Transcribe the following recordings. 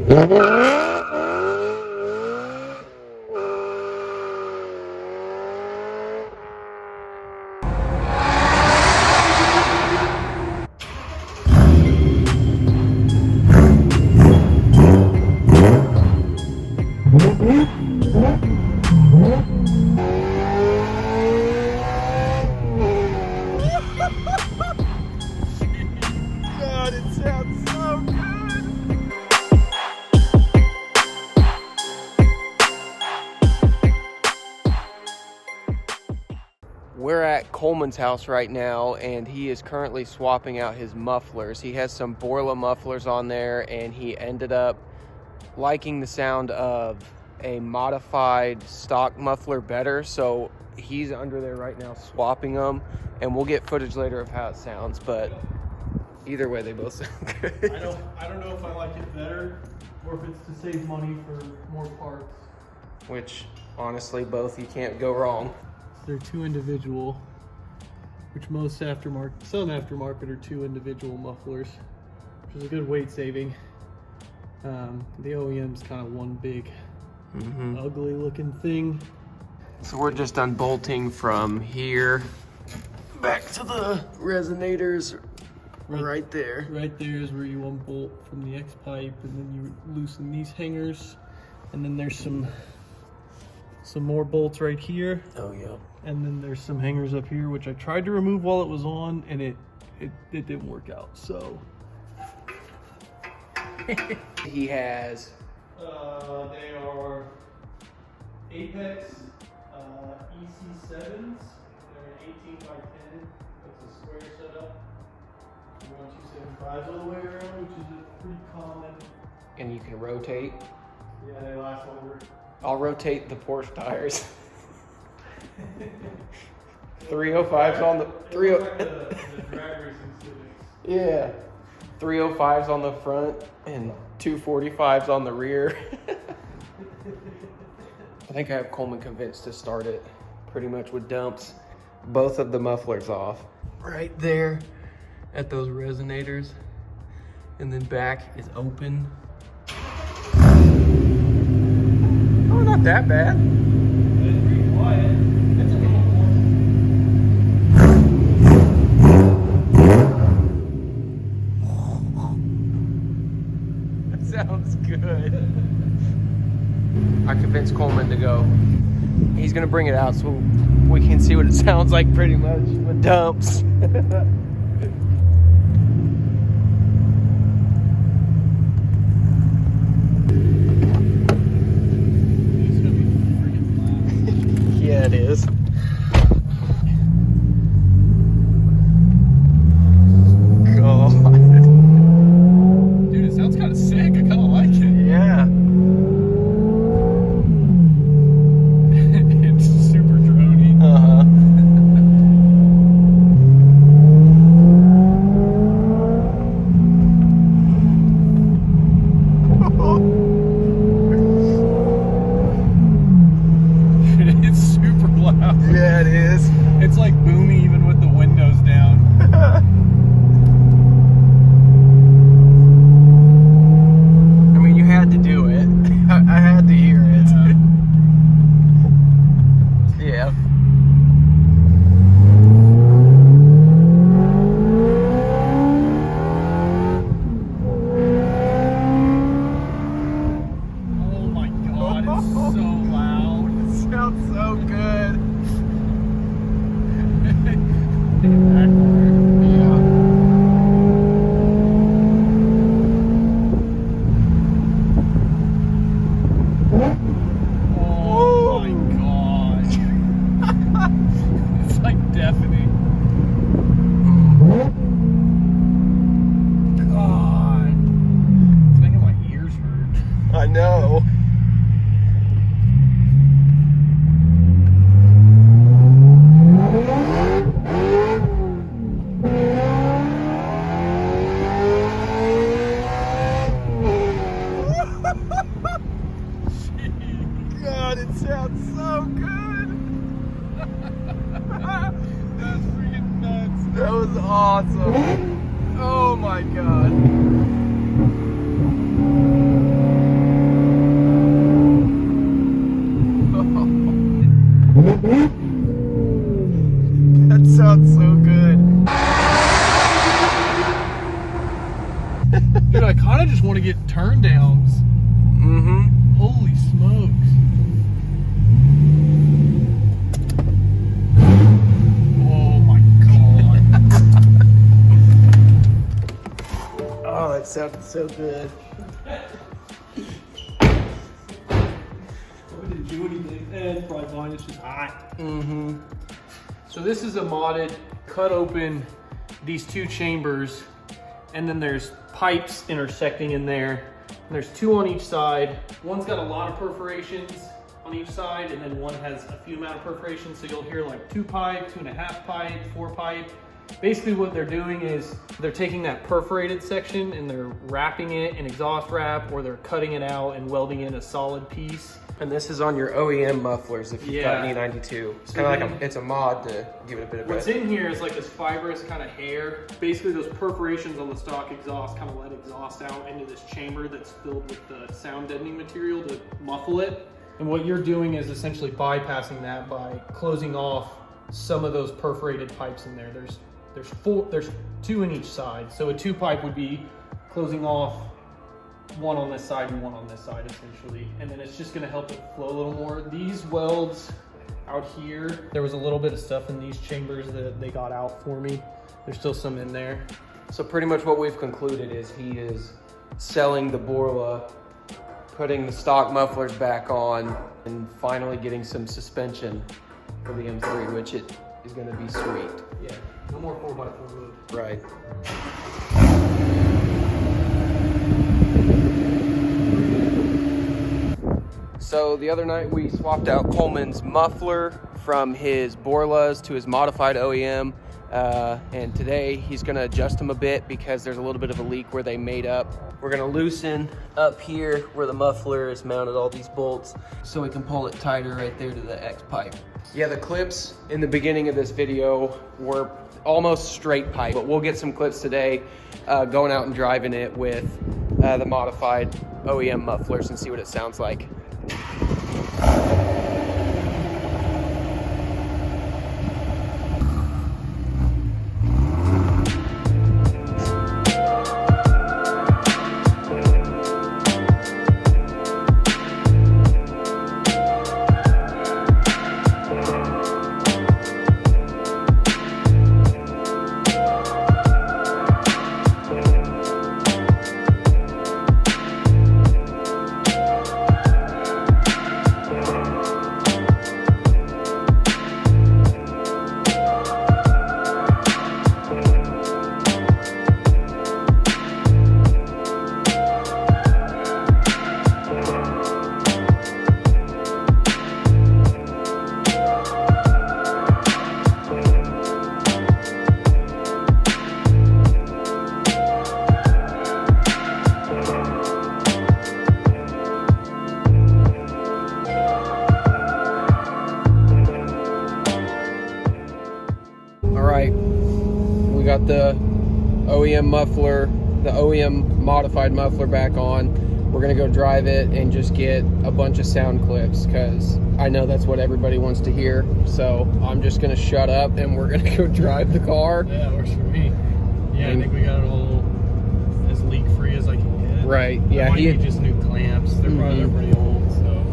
God, it sounds so good. We're at Kohlmann's house right now, and he is currently swapping out his mufflers. He has some Borla mufflers on there, and he ended up liking the sound of a modified stock muffler better, so he's under there right now swapping them, and we'll get footage later of how it sounds, but either way they both sound good. I don't know if I like it better or if it's to save money for more parts. Which honestly, both, you can't go wrong. They're two individual, which most aftermarket, some aftermarket are two individual mufflers, which is a good weight saving. The OEM's kind of one big ugly looking thing. So we're just unbolting from here back to the resonators right there. Right there is where you unbolt from the X pipe, and then you loosen these hangers, and then there's some more bolts right here. Oh yeah. And then there's some hangers up here, which I tried to remove while it was on, and it didn't work out. So he has they are Apex EC7s. They're an 18x10. That's a square setup. 1275s all the way around, which is a pretty common. And you can rotate. Yeah, they last longer. I'll rotate the Porsche tires. 305s on the Like the drag racing Civics. Yeah. 305s on the front and 245s on the rear. I think I have Kohlmann convinced to start it pretty much with dumps. Both of the mufflers off. Right there at those resonators. And then back is open. Oh, not that bad. It's pretty quiet. It's a little That sounds good. I convinced Kohlmann to go. He's gonna bring it out so we can see what it sounds like pretty much with dumps. Yeah, it is. God. Dude, it sounds kind of sick. I kind of like it. Yeah. It's super drony. Uh-huh. It's super loud. Yeah, it is. It's like boomy even with the windows down. I mean, you had to do it. I had to hear it. Yeah. Oh my god, it's so loud. It sounds so good. Yeah. Oh my gosh. It's like deafening. God. It's making my ears hurt. I know. God, it sounds so good. That's freaking nuts. That was awesome. Oh my God. want to get turn downs. Mm-hmm. Holy smokes. Oh my god. Oh, that sounded so good. We didn't do anything. It's probably fine, it's just hot. Mm-hmm. So this is a modded, cut open these two chambers, and then there's pipes intersecting in there. And there's two on each side. One's got a lot of perforations on each side, and then one has a few amount of perforations. So you'll hear like 2 pipe, 2.5 pipe, 4 pipe. Basically what they're doing is they're taking that perforated section and they're wrapping it in exhaust wrap, or they're cutting it out and welding in a solid piece. And this is on your OEM mufflers if you've got an E92. It's kind of like it's a mod to give it a bit of What's in here is like this fibrous kind of hair. Basically those perforations on the stock exhaust kind of let exhaust out into this chamber that's filled with the sound deadening material to muffle it. And what you're doing is essentially bypassing that by closing off some of those perforated pipes in there. There's 2 in each side. So a 2 pipe would be closing off one on this side and one on this side essentially, and then it's just going to help it flow a little more. These welds out here, there was a little bit of stuff in these chambers that they got out for me. There's still some in there. So pretty much what we've concluded is he is selling the Borla, putting the stock mufflers back on, and finally getting some suspension for the M3, which it is going to be sweet. Yeah, no more 4x4 move. Right. So the other night we swapped out Kohlmann's muffler from his Borlas to his modified OEM. And today he's gonna adjust them a bit because there's a little bit of a leak where they made up. We're gonna loosen up here where the muffler is mounted, all these bolts, so we can pull it tighter right there to the X pipe. Yeah, the clips in the beginning of this video were almost straight pipe, but we'll get some clips today going out and driving it with the modified OEM mufflers and see what it sounds like. We got the OEM muffler, the OEM modified muffler back on. We're gonna go drive it and just get a bunch of sound clips because I know that's what everybody wants to hear. So I'm just gonna shut up and we're gonna go drive the car. Yeah, works for me. Yeah, I think we got it all as leak free as I can get. Right. Yeah. Might be just new clamps. They're probably pretty old, so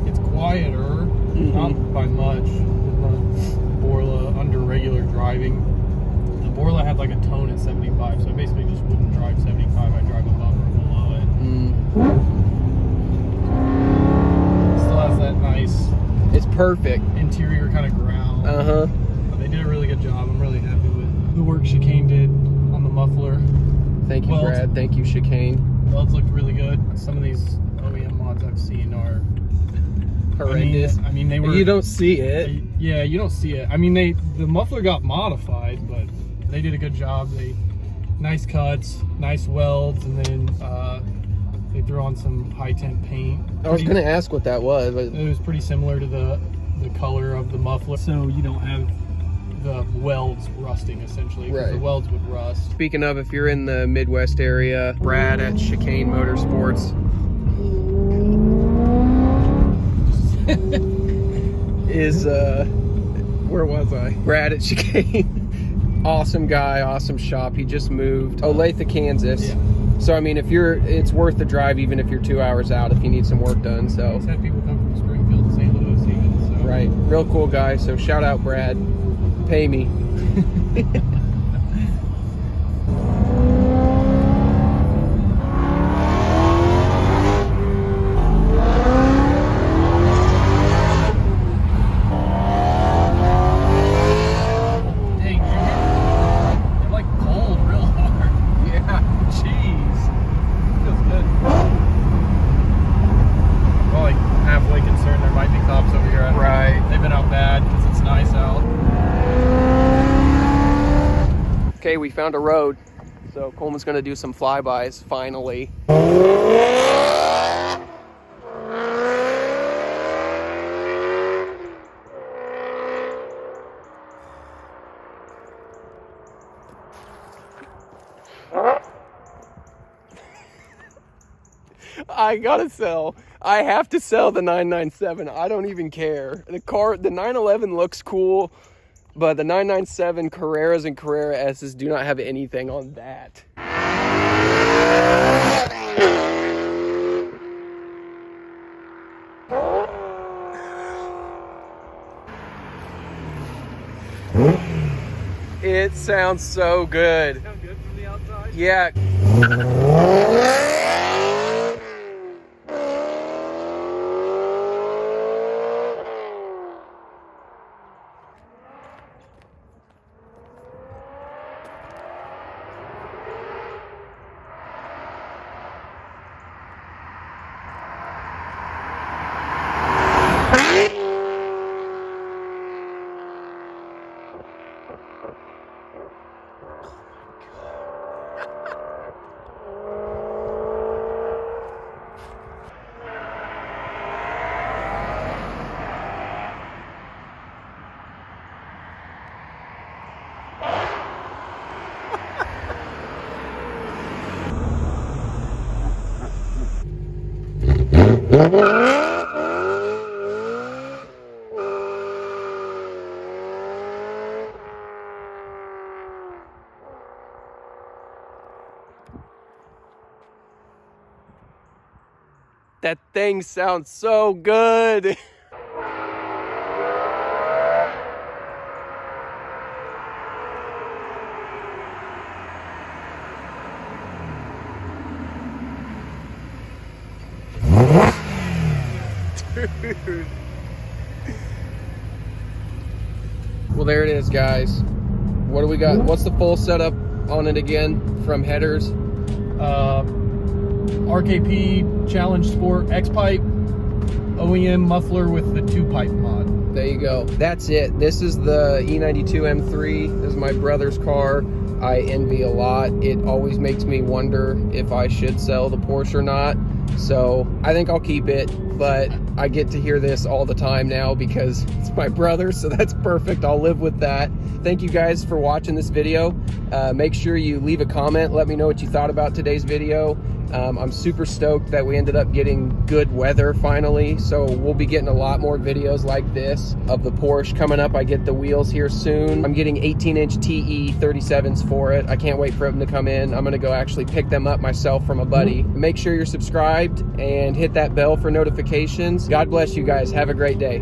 it's quieter, not by much. The Borla under regular driving. The Borla had like a tone at 75, so I basically just wouldn't drive 75. I drive above or below it. Still has that nice. It's perfect. Interior kind of growl. But they did a really good job. I'm really happy with the work Chicane did on the muffler. Thank you, Brad. Thank you, Chicane. Welds looked really good. Some of these OEM mods I've seen are horrendous. I mean, they were. You don't see it. Yeah, you don't see it. I mean, the muffler got modified, but they did a good job. Nice cuts, nice welds, and then they threw on some high temp paint. I was gonna ask what that was, but it was pretty similar to the color of the muffler, so you don't have the welds rusting essentially. Right. The welds would rust. Speaking of, if you're in the Midwest area, Brad at Chicane Motorsports is where was I? Brad at Chicane. Awesome guy, awesome shop. He just moved Olathe, Kansas. Yeah. So I mean, it's worth the drive even if you're 2 hours out if you need some work done. So I've had people come from Springfield to St. Louis even. So. Right, real cool guy. So shout out Brad, pay me. Okay, we found a road, so Coleman's going to do some flybys, finally. I have to sell the 997. I don't even care. The 911 looks cool. But the 997 Carreras and Carrera S's do not have anything on that. It sounds so good. Sound good from the outside? Yeah. That thing sounds so good. Dude. Well, there it is, guys. What do we got? What's the full setup on it again from headers? RKP Challenge Sport X-Pipe, OEM muffler with the 2-pipe mod. There you go. That's it. This is the E92 M3. This is my brother's car. I envy a lot. It always makes me wonder if I should sell the Porsche or not. So I think I'll keep it, but I get to hear this all the time now because it's my brother, so that's perfect. I'll live with that. Thank you guys for watching this video. Make sure you leave a comment. Let me know what you thought about today's video. I'm super stoked that we ended up getting good weather finally, so we'll be getting a lot more videos like this of the Porsche coming up. I get the wheels here soon. I'm getting 18-inch TE 37s for it. I can't wait for them to come in. I'm gonna go actually pick them up myself from a buddy. Make sure you're subscribed and hit that bell for notifications. God bless you guys. Have a great day.